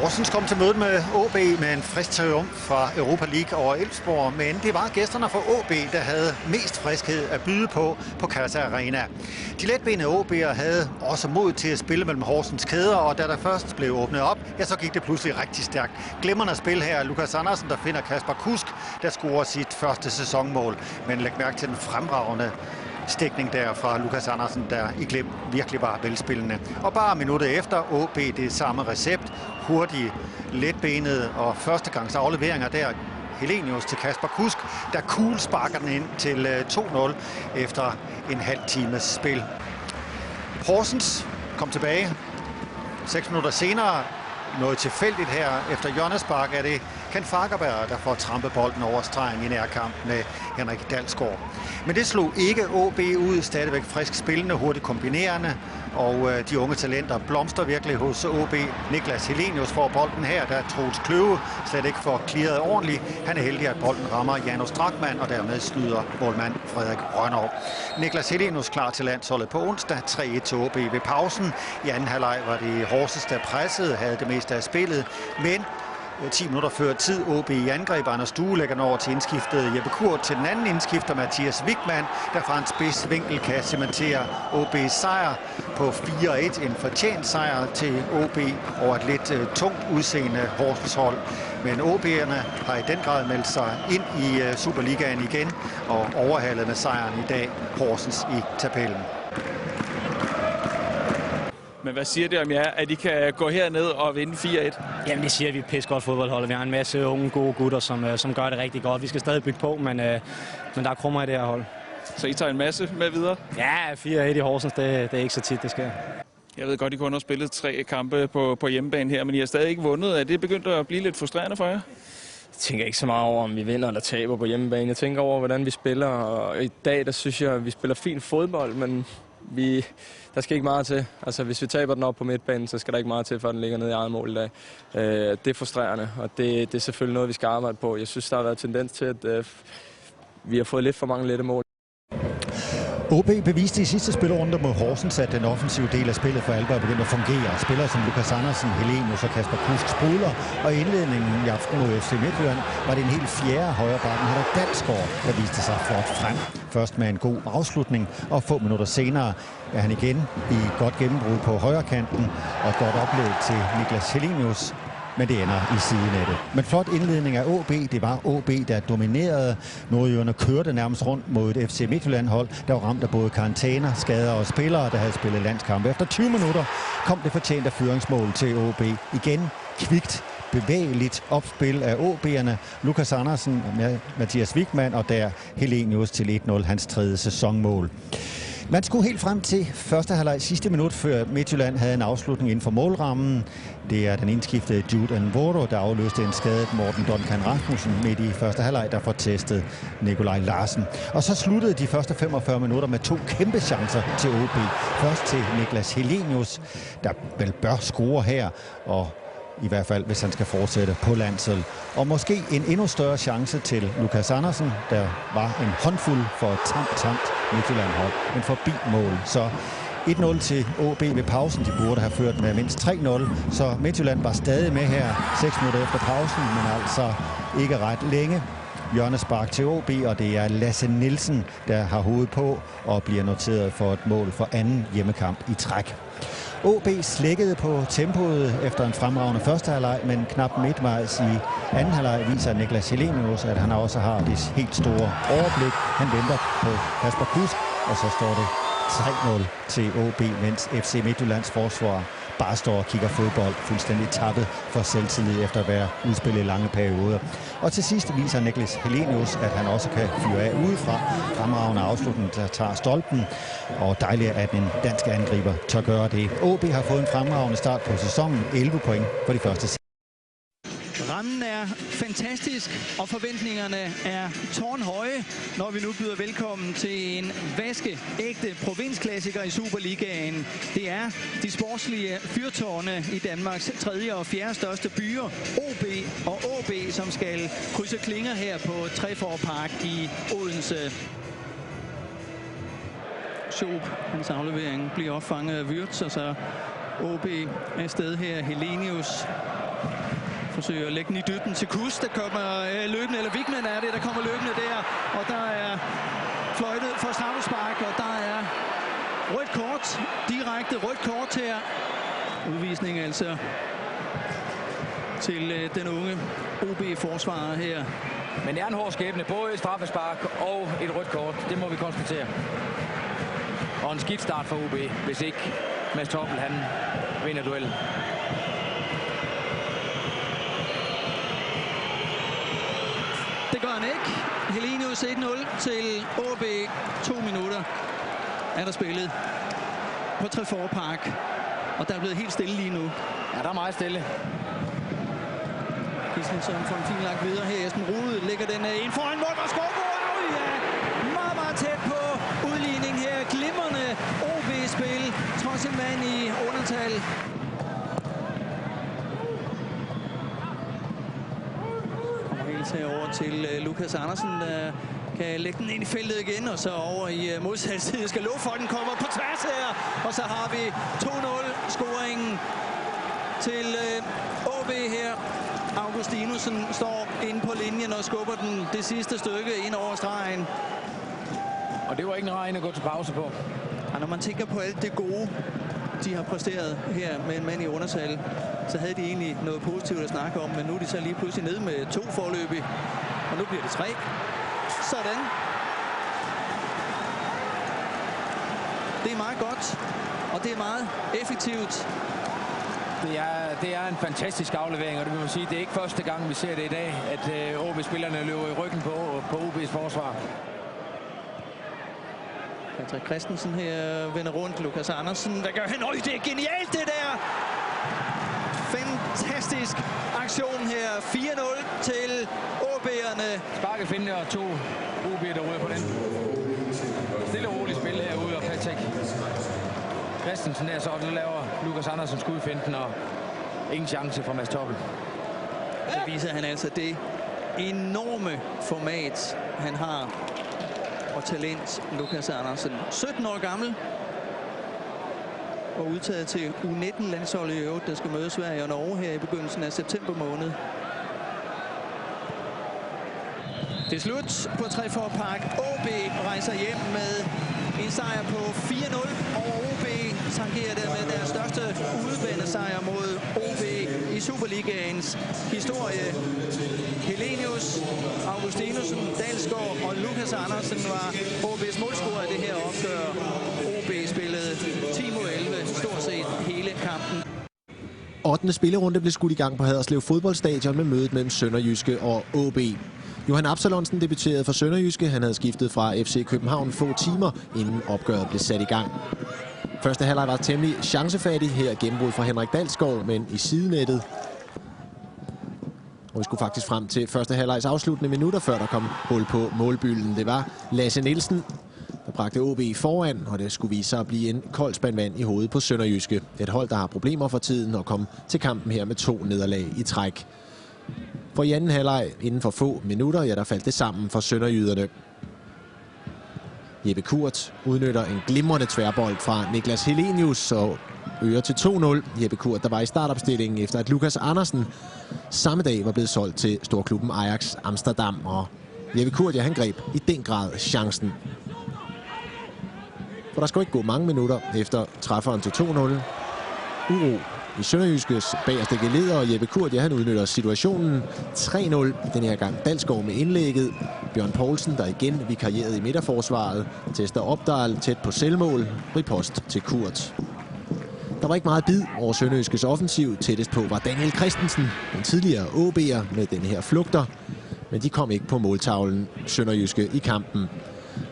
Horsens kom til mødet med OB med en frisk triumf fra Europa League over Elfsborg, men det var gæsterne fra OB, der havde mest friskhed at byde på Casa Arena. De letbenede OB'er havde også mod til at spille mellem Horsens kæder, og da der først blev åbnet op, ja, så gik det pludselig rigtig stærkt. Glimrende spil her. Lukas Andersen, der finder Kasper Kusk, der scorer sit første sæsonmål. Men læg mærke til den fremragende stikning der fra Lukas Andersen, der i Glimt virkelig var velspillende. Og bare minuttet efter OB det samme recept. Hurtige, letbenede og førstegangs afleveringer der. Helenius til Kasper Kusk, der cool sparker den ind til 2-0 efter en halv times spil. Horsens kom tilbage 6 minutter senere. Noget tilfældigt her efter hjørnespark er det Ken Fagerberg, der får trampet bolden over stregen i nærkamp med Henrik Dalsgaard. Men det slog ikke OB ud, stadigvæk frisk spillende, hurtigt kombinerende, og de unge talenter blomster virkelig hos OB. Niklas Helenius får bolden her, der Troels Kløve slet ikke får clearet ordentligt. Han er heldig, at bolden rammer Janus Drachmann, og dermed snyder målmand Frederik Rønnow. Niklas Helenius klar til landsholdet på onsdag, 3-1 til OB ved pausen. I anden halvleg var det Horsens, der pressede, havde det meste af spillet, men 10 minutter før tid OB i angreb. Anders Due lægger over til indskiftet Jeppe Kurt. Til den anden indskifter Mathias Wigman, der fra en spids vinkel kan cementere OB's sejr på 4-1. En fortjent sejr til OB over et lidt tungt udseende Horsens hold. Men OB'erne har i den grad meldt sig ind i Superligaen igen og overhalet med sejren i dag Horsens i tabellen. Men hvad siger det om jer, at I kan gå herned og vinde 4-1? Jamen det siger, at vi er et pisse godt fodboldhold. Vi har en masse unge, gode gutter, som gør det rigtig godt. Vi skal stadig bygge på, men der er krummer i det her hold. Så I tager en masse med videre? Ja, 4-1 i Horsens, det er ikke så tit, det sker. Jeg ved godt, I kun har spillet 3 kampe på hjemmebane her, men I har stadig ikke vundet. Er det begyndt at blive lidt frustrerende for jer? Jeg tænker ikke så meget over, om vi vinder eller taber på hjemmebane. Jeg tænker over, hvordan vi spiller. Og i dag, der synes jeg, at vi spiller fint fodbold, men der skal ikke meget til. Altså, hvis vi taber den op på midtbanen, så skal der ikke meget til, før den ligger nede i eget mål i dag. Det er frustrerende, og det er selvfølgelig noget, vi skal arbejde på. Jeg synes, der har været tendens til, at vi har fået lidt for mange lette mål. OB beviste i sidste spilrunde mod Horsens, at den offensive del af spillet for alvor begyndte at fungere. Spillere som Lukas Andersen, Helenius og Kasper Kusk sprudler, og i indledningen i aften mod FC Midtjylland var det en helt fjerde højrebacken, Henrik Dalsgaard, der viste sig flot frem. Først med en god afslutning, og få minutter senere er han igen i godt gennembrud på højrekanten og et godt oplæg til Niklas Helenius. Men det ender i sidenettet. Men flot indledning af OB. Det var OB, der dominerede. Nordjyderne kørte nærmest rundt mod et FC Midtjylland-hold, der var ramt af både karantæner, skader og spillere, der havde spillet landskampe. Efter 20 minutter kom det fortjente fyringsmål til OB. Igen kvikt, bevægeligt opspil af OB'erne. Lukas Andersen, Mathias Wigman og der Helenius til 1-0, hans 3. sæsonmål. Man skulle helt frem til første halvleg sidste minut, før Midtjylland havde en afslutning inden for målrammen. Det er den indskiftede Jude Nwodo, der afløste en skadet Morten Duncan Rasmussen midt i første halvleg, der får testet Nikolaj Larsen. Og så sluttede de første 45 minutter med 2 kæmpe chancer til OB. Først til Niklas Helenius, der vel bør score her, og i hvert fald, hvis han skal fortsætte på landshold. Og måske en endnu større chance til Lukas Andersen, der var en håndfuld for et tamt Midtjylland-hold, men forbi mål. Så 1-0 til OB ved pausen. De burde have ført med mindst 3-0, så Midtjylland var stadig med her 6 minutter efter pausen, men altså ikke ret længe. Hjørnespark til OB, og det er Lasse Nielsen, der har hovedet på og bliver noteret for et mål for anden hjemmekamp i træk. OB slækkede på tempoet efter en fremragende første halvleg, men knap midtvejs i anden halvleg viser Niklas Helenius, at han også har det helt store overblik. Han venter på Kasper Kusk, og så står det 3-0 til OB, mens FC Midtjyllands forsvar bare står og kigger fodbold, fuldstændig tappet for selvtillid efter at være udspillet i lange perioder. Og til sidst viser Niklas Helenius, at han også kan fyre af udefra. Fremragende afslutning, der tager stolpen, og dejligt, at en dansk angriber tør gøre det. OB har fået en fremragende start på sæsonen, 11 point for de første. Rammen er fantastisk, og forventningerne er tårnhøje, når vi nu byder velkommen til en vaskeægte provinsklassiker i Superligaen. Det er de sportslige fyrtårne i Danmarks 3. og 4. største byer, OB og AB, som skal krydse klinger her på Trefor Park i Odense. Schoop, hans aflevering bliver opfanget af Wirtz, og så OB er afsted her. Helenius forsøger at lægge den i dybden til Kusk, der kommer løbende, eller Wigman er det, der kommer løbende der. Og der er fløjtet for straffespark, og der er rødt kort, direkte rødt kort her. Udvisning altså til den unge OB-forsvarer her. Men det er en hård skæbne, både et straffespark og et rødt kort. Det må vi konstatere. Og en skidt start for OB, hvis ikke Mads Toppel han vinder duellen. Det gør han ikke. Helenius 1-0 til OB. 2 minutter er der spillet på Trefor Park. Og der er blevet helt stille lige nu. Ja, der er meget stille. Christensen får en fin langt videre her. Esben Rude lægger den ind foran mål og Skovgaard. Ja, meget, meget tæt på udligning her. Glimrende OB-spil. Trods en mand i undertal. Kommer helt herover til Lukas Andersen, der kan lægge den ind i feltet igen. Og så over i modsatte side skal Lofoten kommer på tværs her. Og så har vi 2-0-scoringen til OB her. Augustinusen står inde på linjen og skubber den det sidste stykke ind over stregen. Og det var ikke en regn at gå til pause på. Og når man tænker på alt det gode, de har præsteret her med en mand i undertal, så havde de egentlig noget positivt at snakke om. Men nu er de så lige pludselig nede med 2 forløb. Og nu bliver det 3. Sådan. Det er meget godt, og det er meget effektivt. Det er en fantastisk aflevering, og det vil man sige, det er ikke første gang, vi ser det i dag, at OB-spillerne løber i ryggen på OB's forsvar. Patrick Christensen her vender rundt. Lukas Andersen, der gør hen. Øj, det er genialt, det der! Fantastisk aktion her. 4-0 til OB'erne. Sparke Finde og 2 OB'er, der ryger på den. Stille og roligt spil herude, og Patrick Christensen der, så laver Lukas Andersen skudfinten, og ingen chance for Mads Toppel. Så viser han altså det enorme format, han har, og talent, Lukas Andersen. 17 år gammel, og udtaget til U19-landsholdet i øvrigt, der skal møde Sverige og Norge her i begyndelsen af september måned. Det er slut på Trefor Park. OB rejser hjem med en sejr på 4-0 over OB. Tangerer dermed deres største udebanesejr mod OB i Superligaens historie. Helenius, Augustinusen, Dalsgaard og Lukas Andersen var OB's målscorer i det her opgør. OB spillede 10-11 stort set hele kampen. 8. spillerunde blev skudt i gang på Haderslev fodboldstadion med mødet mellem Sønderjyske og OB. Johan Absalonsen debuterede for Sønderjyske. Han havde skiftet fra FC København få timer, inden opgøret blev sat i gang. Første halvleg var temmelig chancefattig. Her gennembrud fra Henrik Dalsgaard, men i sidenettet. Og vi skulle faktisk frem til første halvlegs afsluttende minutter, før der kom hul på målbylden. Det var Lasse Nielsen, der bragte OB foran, og det skulle vise sig at blive en kold spand vand i hovedet på Sønderjyske. Et hold, der har problemer for tiden og kom til kampen her med 2 nederlag i træk. For i anden halvleg inden for få minutter, ja, der faldt det sammen for sønderjyderne. Jeppe Kurt udnytter en glimrende tværbold fra Niklas Helenius og øger til 2-0. Jeppe Kurt, der var i startopstillingen efter at Lukas Andersen samme dag var blevet solgt til storklubben Ajax Amsterdam. Og Jeppe Kurt, ja, han greb i den grad chancen. For der skal ikke gå mange minutter efter træfferen til 2-0. Uro i Sønderjyskes bagerste geleder, og Jeppe Kurt, ja, han udnytter situationen. 3-0 den her gang. Dalsgaard med indlægget. Bjørn Poulsen, der igen vikarierede i midterforsvaret, tester Opdal tæt på selvmål. Ripost til Kurt. Der var ikke meget bid over Sønderjyskes offensiv. Tættest på var Daniel Christensen, den tidligere OB'er med den her flugter. Men de kom ikke på måltavlen, Sønderjyske, i kampen.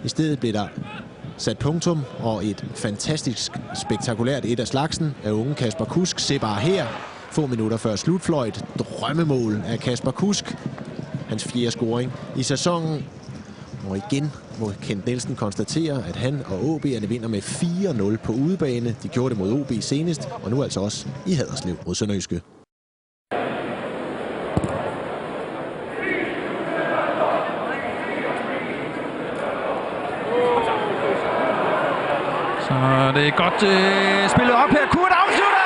I stedet blev der sat punktum, og et fantastisk spektakulært et af slagsen af unge Kasper Kusk. Se bare her, få minutter før slutfløjt. Drømmemål af Kasper Kusk. Hans 4. scoring i sæsonen. Og igen må Kent Nielsen konstatere, at han og OB'erne vinder med 4-0 på udebane. De gjorde det mod OB senest, og nu altså også i Haderslev mod Sønderjyske. Så det er godt spillet op her. Kurt afslutter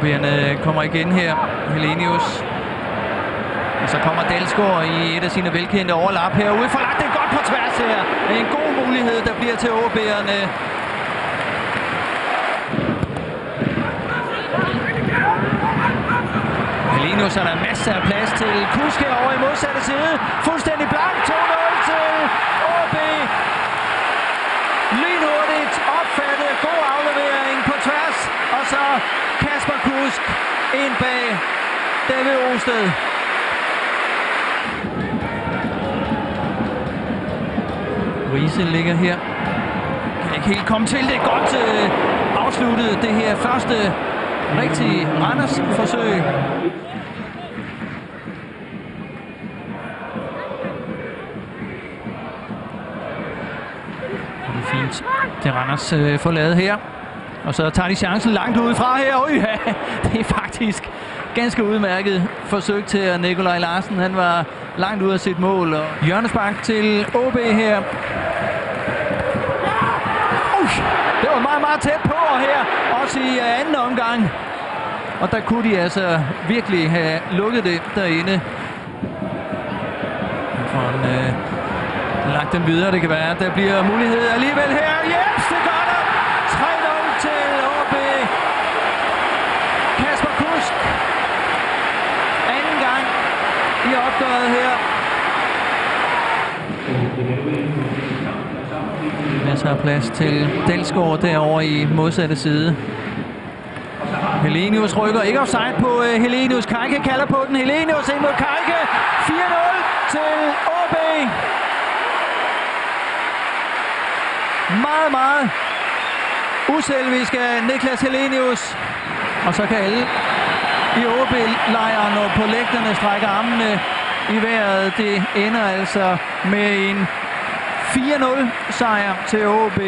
OB'erne kommer igen her. Helenius. Og så kommer Dalsgaard i et af sine velkendte overlap herude. Forlagt det godt på tværs her. En god mulighed, der bliver til OB'erne. Helenius har der masser af plads til Kusk herovre i modsatte side. Fuldstændig blank. 2-0 til OB. Lynhurtigt opfattet. God aflevering på tværs. Og så Kasper Kusk ind bag David Osted. Riese ligger her. Kan ikke helt komme til det. Godt afsluttet det her første rigtige Randers-forsøg. Det er fint. Det Randers får lavet her. Og så tager de chancen langt udefra her. Ja, det er faktisk ganske udmærket forsøg til Nikolaj Larsen. Han var langt ude af sit mål. Og hjørnespark til OB her. Det var meget, meget tæt på her. Også i anden omgang. Og der kunne de altså virkelig have lukket det derinde. Lagt den videre. Det kan være, at der bliver mulighed alligevel her. Yes, det gør der! 3-0 til OB. Kasper Kusk. Anden gang i opgøret her. Masser af plads til Dalsgaard derovre i modsatte side. Helenius rykker ikke offside på Helenius. Kajke kalder på den. Helenius ind mod Kajke. 4-0 til OB. Meget, meget uselvisk af Niklas Helenius. Og så kan alle i OB-lejren og på lægterne strække armene i vejret. Det ender altså med en 4-0 sejr til OB.